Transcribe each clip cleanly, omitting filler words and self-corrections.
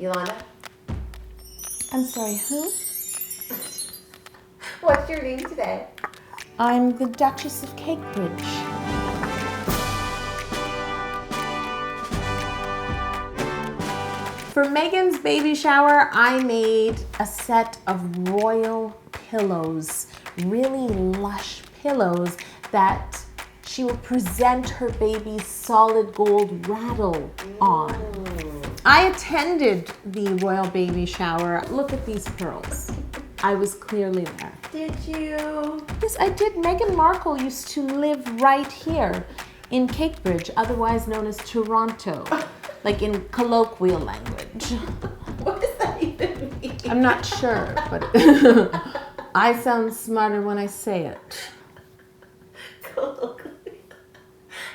Yolanda? I'm sorry, who? What's your name today? I'm the Duchess of Cakebridge. For Meghan's baby shower, I made a set of royal pillows, really lush pillows that she will present her baby's solid gold rattle on. I attended the royal baby shower. Look at these pearls. I was clearly there. Did you? Yes, I did. Meghan Markle used to live right here in Cakebridge, otherwise known as Toronto, like in colloquial language. What does that even mean? I'm not sure, but I sound smarter when I say it. Colloquially.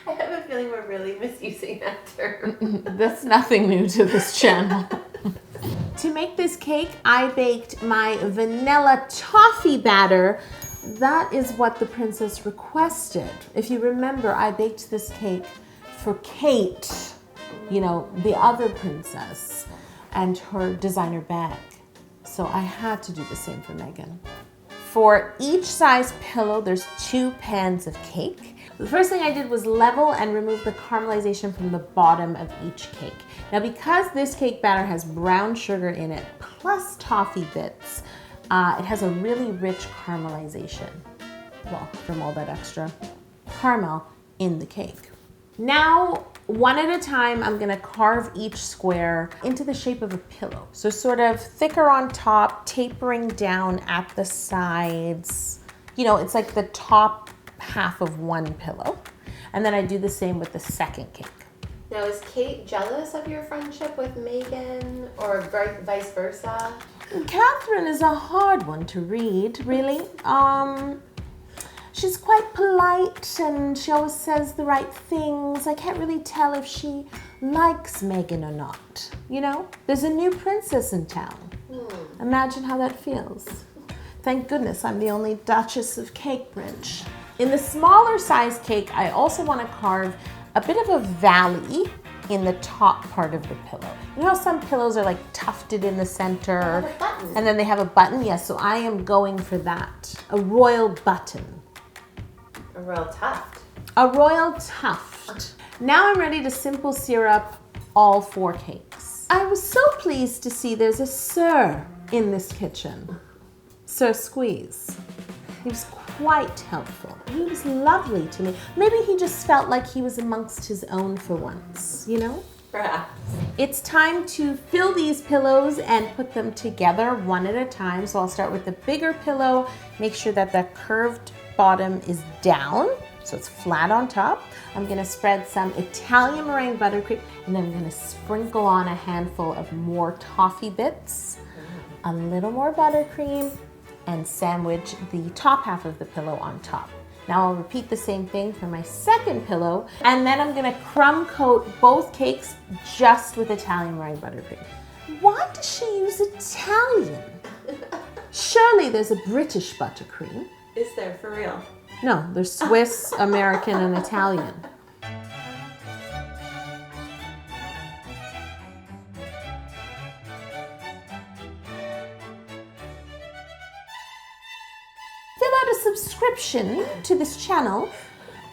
I have a feeling we're really misusing that term. That's nothing new to this channel. To make this cake, I baked my vanilla toffee batter. That is what the princess requested. If you remember, I baked this cake for Kate, you know, the other princess, and her designer bag. So I had to do the same for Meghan. For each size pillow, there's 2 pans of cake. The first thing I did was level and remove the caramelization from the bottom of each cake. Now, because this cake batter has brown sugar in it, plus toffee bits, it has a really rich caramelization. Well, from all that extra caramel in the cake. Now, one at a time, I'm gonna carve each square into the shape of a pillow. So sort of thicker on top, tapering down at the sides. You know, it's like the top half of one pillow. And then I do the same with the second cake. Now, is Kate jealous of your friendship with Meghan or vice versa? Catherine is a hard one to read, really. She's quite polite and she always says the right things. I can't really tell if she likes Meghan or not. You know, there's a new princess in town. Imagine how that feels. Thank goodness I'm the only Duchess of Cakebridge. In the smaller size cake, I also want to carve a bit of a valley in the top part of the pillow. You know how some pillows are like tufted in the center? They have a button. And then they have a button? Yes, so I am going for that. A royal button. A royal tuft. A royal tuft. Now I'm ready to simple syrup all 4 cakes. I was so pleased to see there's a Sir in this kitchen. Sir Squeeze. He was quite helpful. He was lovely to me. Maybe he just felt like he was amongst his own for once, you know? Perhaps. It's time to fill these pillows and put them together one at a time. So I'll start with the bigger pillow, make sure that the curved bottom is down, so it's flat on top. I'm gonna spread some Italian meringue buttercream, and then I'm gonna sprinkle on a handful of more toffee bits, a little more buttercream, and sandwich the top half of the pillow on top. Now I'll repeat the same thing for my second pillow, and then I'm gonna crumb coat both cakes just with Italian meringue buttercream. Why does she use Italian? Surely there's a British buttercream. Is there, for real? No, there's Swiss, American, and Italian. Fill out a subscription to this channel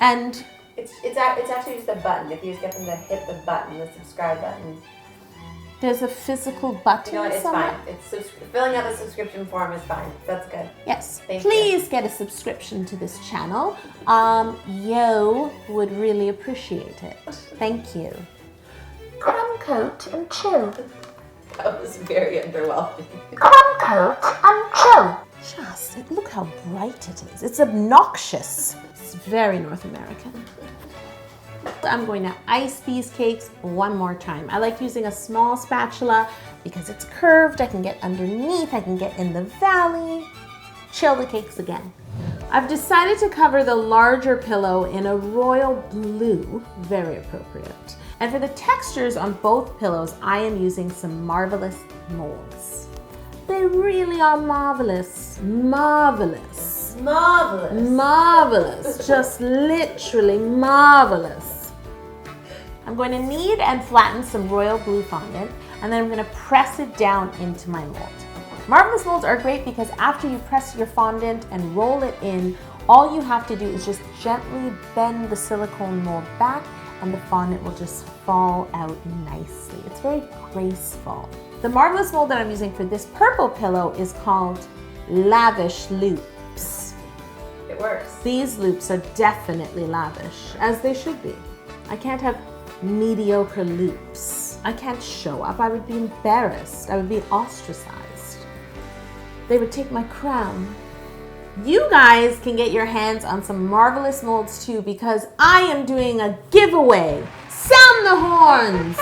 and It's actually just a button. If you just get them to hit the button, the subscribe button. there's a physical button You know what? It's somewhere. fine. It's filling out the subscription form is fine. That's good. Yes, Thank please get a subscription to this channel. Yo would really appreciate it. Thank you. Crumb coat and chill. That was very underwhelming. Crumb coat and chill. Just look how bright it is. It's obnoxious. It's very North American. I'm going to ice these cakes one more time. I like using a small spatula because it's curved. I can get underneath. I can get in the valley. Chill the cakes again. I've decided to cover the larger pillow in a royal blue. Very appropriate. And for the textures on both pillows, I am using some marvelous molds. They really are marvelous. Marvelous. Marvelous. Marvelous. Just literally marvelous. I'm going to knead and flatten some royal blue fondant, and then I'm going to press it down into my mold. Marvelous molds are great because after you press your fondant and roll it in, all you have to do is just gently bend the silicone mold back and the fondant will just fall out nicely. It's very graceful. The Marvelous mold that I'm using for this purple pillow is called Lavish Loops. It works. These loops are definitely lavish, as they should be. I can't have mediocre loops. I can't show up. I would be embarrassed. I would be ostracized. They would take my crown. You guys can get your hands on some Marvelous molds too because I am doing a giveaway. Sound the horns!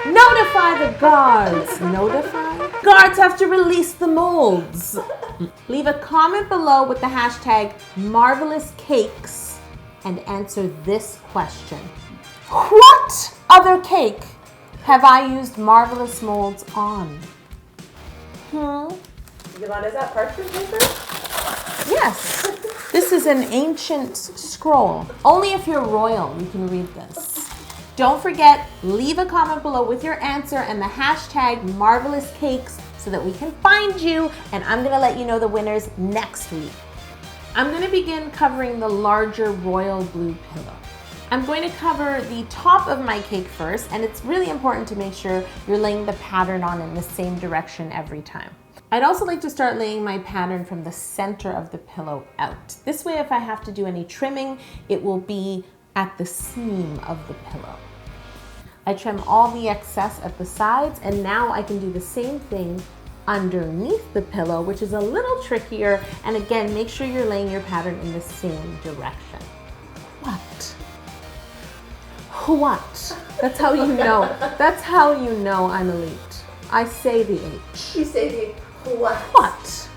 Notify the guards. Notify? Guards have to release the molds. Leave a comment below with the hashtag Marvelous Cakes and answer this question. What other cake have I used Marvelous molds on? Yolanda, is that parchment paper? Yes. This is an ancient scroll. Only if you're royal you can read this. Don't forget, leave a comment below with your answer and the hashtag Marvelous Cakes so that we can find you, and I'm gonna let you know the winners next week. I'm gonna begin covering the larger royal blue pillow. I'm going to cover the top of my cake first, and it's really important to make sure you're laying the pattern on in the same direction every time. I'd also like to start laying my pattern from the center of the pillow out. This way, if I have to do any trimming, it will be at the seam of the pillow. I trim all the excess at the sides, and now I can do the same thing underneath the pillow, which is a little trickier. And again, make sure you're laying your pattern in the same direction. What? That's how you know. That's how you know I'm elite. I say the H. You say the what? What?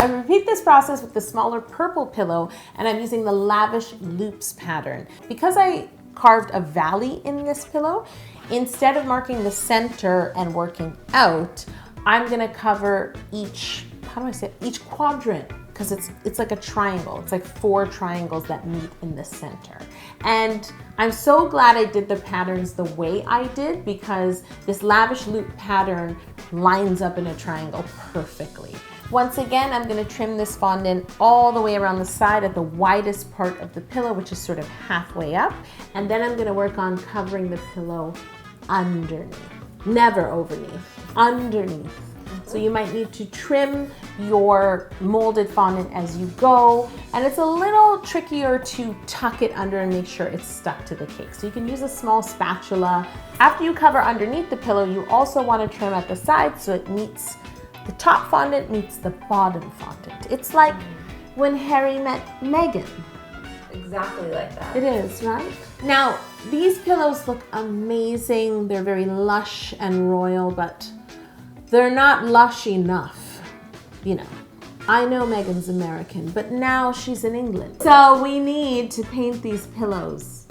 I repeat this process with the smaller purple pillow, and I'm using the Lavish Loops pattern. Because I carved a valley in this pillow, instead of marking the center and working out, I'm gonna cover each quadrant, because it's like a triangle. It's like 4 triangles that meet in the center. And I'm so glad I did the patterns the way I did, because this lavish loop pattern lines up in a triangle perfectly. Once again, I'm gonna trim this fondant all the way around the side at the widest part of the pillow, which is sort of halfway up. And then I'm gonna work on covering the pillow underneath, never overneath, underneath. So you might need to trim your molded fondant as you go, and it's a little trickier to tuck it under and make sure it's stuck to the cake. So you can use a small spatula. After you cover underneath the pillow, you also want to trim at the sides so it meets, the top fondant meets the bottom fondant. It's like when Harry met Meghan. Exactly like that. It is, right? Now, these pillows look amazing. They're very lush and royal, but they're not lush enough. You know, I know Meghan's American, but now she's in England. So we need to paint these pillows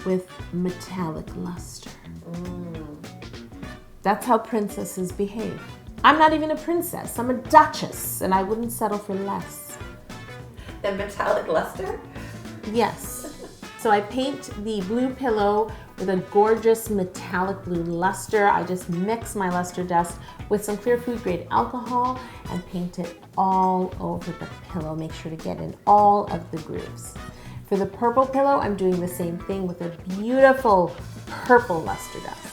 with metallic luster. That's how princesses behave. I'm not even a princess, I'm a duchess, and I wouldn't settle for less. The metallic luster? Yes. So I paint the blue pillow with a gorgeous metallic blue luster. I just mix my luster dust with some clear food grade alcohol and paint it all over the pillow. Make sure to get in all of the grooves. For the purple pillow, I'm doing the same thing with a beautiful purple luster dust.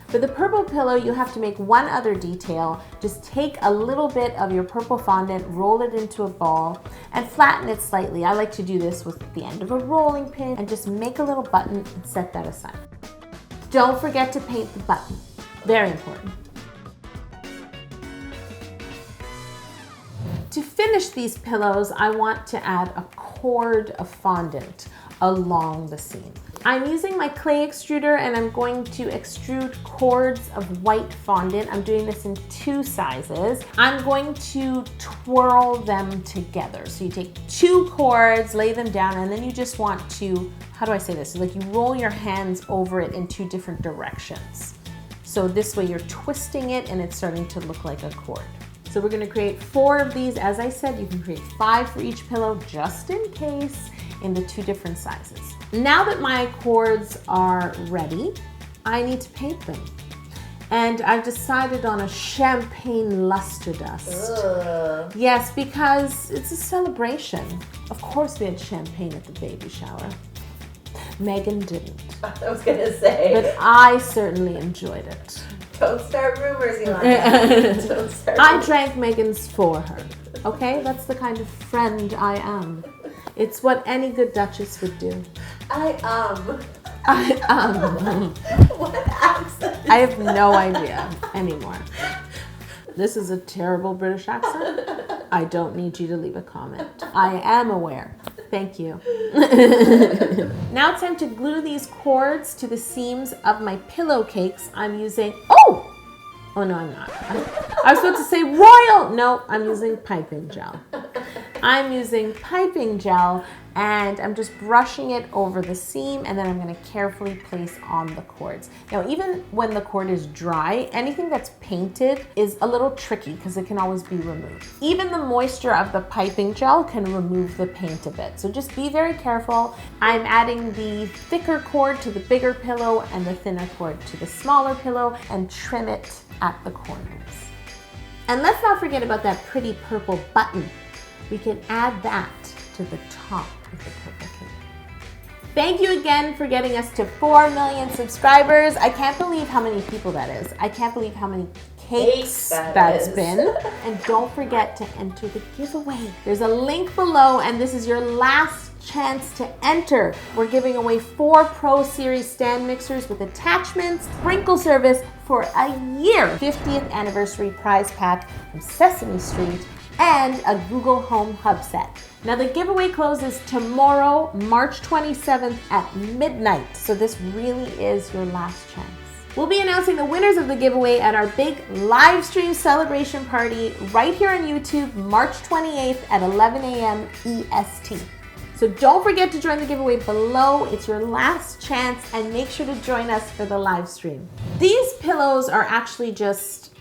For the purple pillow, you have to make one other detail. Just take a little bit of your purple fondant, roll it into a ball, and flatten it slightly. I like to do this with the end of a rolling pin and just make a little button and set that aside. Don't forget to paint the button. Very important. To finish these pillows, I want to add a cord of fondant along the seam. I'm using my clay extruder and I'm going to extrude cords of white fondant. I'm doing this in 2 sizes. I'm going to twirl them together. So you take 2 cords, lay them down, and then you just want to, how do I say this? Like you roll your hands over it in 2 different directions. So this way you're twisting it and it's starting to look like a cord. So we're gonna create 4 of these. As I said, you can create 5 for each pillow just in case. in the 2 different sizes. Now that my cords are ready, I need to paint them. And I've decided on a champagne luster dust. Ugh. Yes, because it's a celebration. Of course we had champagne at the baby shower. Meghan didn't. I was gonna say. But I certainly enjoyed it. Don't start rumors, Yolanda. Don't start I drank Meghan's for her. Okay? That's the kind of friend I am. It's what any good Duchess would do. What accent? I have no idea anymore. This is a terrible British accent. I don't need you to leave a comment. I am aware. Thank you. Now it's time to glue these cords to the seams of my pillowcakes. I'm using, oh no, I'm not. I was supposed to say royal. No, I'm using piping gel. I'm using piping gel and I'm just brushing it over the seam, and then I'm going to carefully place on the cords. Now, even when the cord is dry, anything that's painted is a little tricky because it can always be removed. Even the moisture of the piping gel can remove the paint a bit. So just be very careful. I'm adding the thicker cord to the bigger pillow and the thinner cord to the smaller pillow and trim it at the corners. And let's not forget about that pretty purple button. We can add that to the top of the purple cake. Thank you again for getting us to 4 million subscribers. I can't believe how many people that is. I can't believe how many cakes that's been. And don't forget to enter the giveaway. There's a link below, and this is your last chance to enter. We're giving away 4 Pro Series stand mixers with attachments, sprinkle service for a year, 50th anniversary prize pack from Sesame Street, and a Google Home Hub set. Now the giveaway closes tomorrow, March 27th at midnight. So this really is your last chance. We'll be announcing the winners of the giveaway at our big live stream celebration party right here on YouTube, March 28th at 11 a.m. EST. So don't forget to join the giveaway below. It's your last chance, and make sure to join us for the live stream. These pillows are actually just,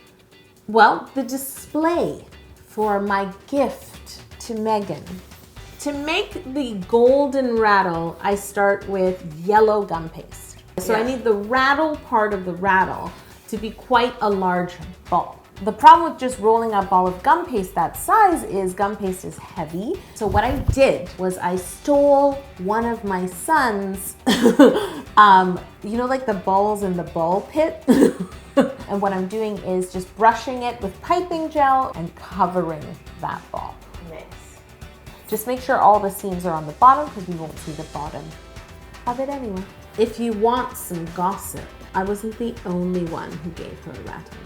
well, the display for my gift to Meghan. To make the golden rattle, I start with yellow gum paste. So I need the rattle part of the rattle to be quite a large ball. The problem with just rolling a ball of gum paste that size is gum paste is heavy. So what I did was I stole one of my son's, you know, like the balls in the ball pit? And what I'm doing is just brushing it with piping gel and covering that ball. Nice. Just make sure all the seams are on the bottom because we won't see the bottom of it anyway. If you want some gossip, I wasn't the only one who gave her a rattle,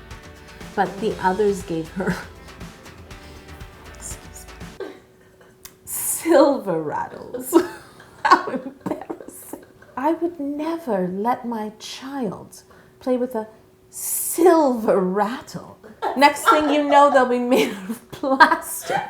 but the others gave her silver rattles. How embarrassing. I would never let my child play with a silver rattle. Next thing you know, they'll be made of plastic.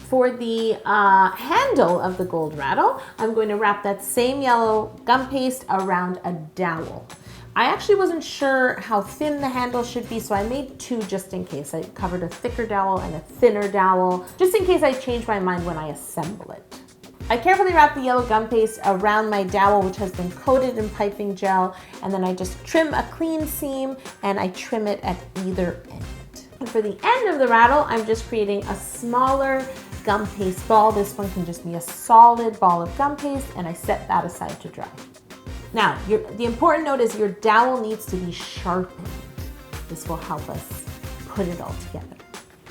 For the handle of the gold rattle, I'm going to wrap that same yellow gum paste around a dowel. I actually wasn't sure how thin the handle should be, so I made 2 just in case. I covered a thicker dowel and a thinner dowel, just in case I change my mind when I assemble it. I carefully wrap the yellow gum paste around my dowel, which has been coated in piping gel, and then I just trim a clean seam and I trim it at either end. And for the end of the rattle, I'm just creating a smaller gum paste ball. This one can just be a solid ball of gum paste, and I set that aside to dry. Now, the important note is your dowel needs to be sharpened. This will help us put it all together.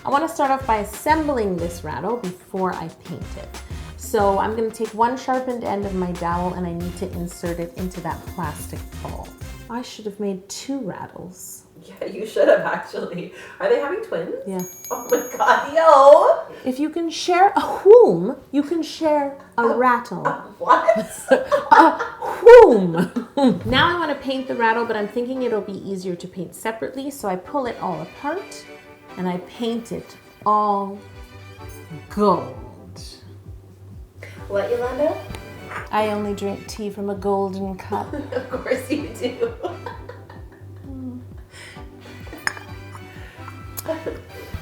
I want to start off by assembling this rattle before I paint it. So I'm going to take one sharpened end of my dowel and I need to insert it into that plastic ball. I should have made 2 rattles. Yeah, you should have actually. Are they having twins? Yeah. Oh my god, yo! If you can share a whom, you can share a rattle. What? A whom. Now I want to paint the rattle, but I'm thinking it'll be easier to paint separately, so I pull it all apart and I paint it all gold. What, Yolanda? I only drink tea from a golden cup. Of course you do.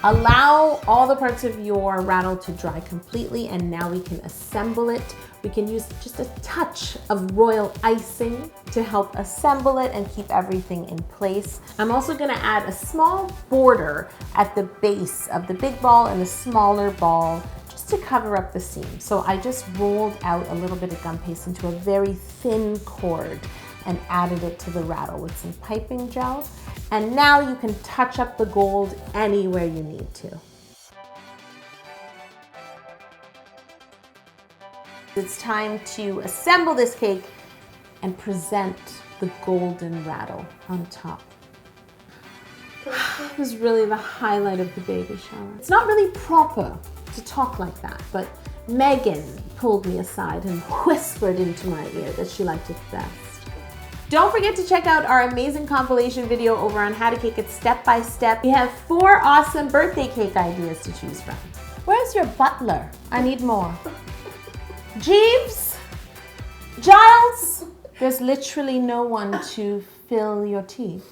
Allow all the parts of your rattle to dry completely, and now we can assemble it We can use just a touch of royal icing to help assemble it and keep everything in place. I'm also gonna add a small border at the base of the big ball and the smaller ball just to cover up the seam. So I just rolled out a little bit of gum paste into a very thin cord and added it to the rattle with some piping gel. And now you can touch up the gold anywhere you need to. It's time to assemble this cake and present the golden rattle on top. It was really the highlight of the baby shower. It's not really proper to talk like that, but Meghan pulled me aside and whispered into my ear that she liked it best. Don't forget to check out our amazing compilation video over on how to cake it step by step. We have 4 awesome birthday cake ideas to choose from. Where's your butler? I need more. Jeeves? Giles? There's literally no one to fill your tea.